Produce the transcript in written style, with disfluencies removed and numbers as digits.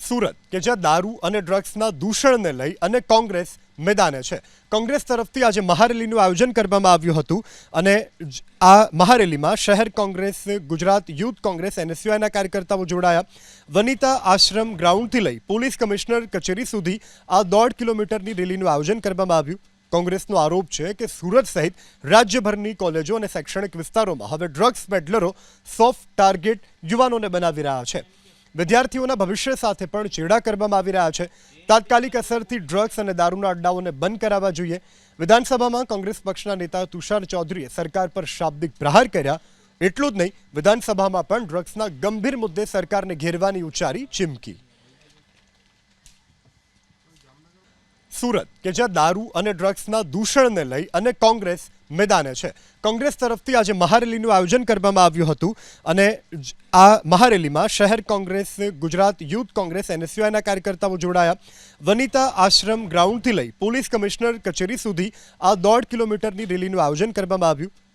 સુરત કે જ્યાં દારૂ અને ડ્રગ્સના દૂષણને લઈ અને કોંગ્રેસ મેદાને છે. કોંગ્રેસ તરફથી આજે મહારેલીનું આયોજન કરવામાં આવ્યું હતું અને આ મહારેલીમાં શહેર કોંગ્રેસ, ગુજરાત યુથ કોંગ્રેસ, એનએસયુઆઈના કાર્યકર્તાઓ જોડાયા. વનિતા આશ્રમ ગ્રાઉન્ડથી લઈ પોલીસ કમિશનર કચેરી સુધી આ 1.5 કિલોમીટરની રેલીનું આયોજન કરવામાં આવ્યું. કોંગ્રેસનો આરોપ છે કે સુરત સહિત રાજ્યભરની કોલેજો અને શૈક્ષણિક વિસ્તારોમાં હવે ડ્રગ્સ પેડલરો સોફ્ટ ટાર્ગેટ યુવાનોને બનાવી રહ્યા છે. વિદ્યાર્થીઓના ભવિષ્ય સાથે પણ ચેડા કરવામાં આવી રહ્યા છે. તાત્કાલિક અસરથી ડ્રગ્સ અને દારૂના અડ્ડાઓને બંધ કરાવવા જોઈએ. વિધાનસભામાં કોંગ્રેસ પક્ષના નેતા તુષાર ચૌધરીએ સરકાર પર શાબ્દિક પ્રહાર કર્યા. એટલું જ નહીં, વિધાનસભામાં પણ ડ્રગ્સના ગંભીર મુદ્દે સરકારને ઘેરવાની ઉચ્ચારી ચીમકી. સુરત કે જ્યાં દારૂ અને ડ્રગ્સના દૂષણને લઈ અને કોંગ્રેસ મેદાને છે. કોંગ્રેસ તરફથી આજે મહારેલીનું આયોજન કરવામાં આવ્યું હતું અને આ મહારેલીમાં શહેર કોંગ્રેસ, ગુજરાત યુથ કોંગ્રેસ, એનએસયુઆઈના કાર્યકર્તાઓ જોડાયા. વનિતા આશ્રમ ગ્રાઉન્ડથી લઈ પોલીસ કમિશનર કચેરી સુધી આ 1.5 કિલોમીટરની રેલીનું આયોજન કરવામાં આવ્યું.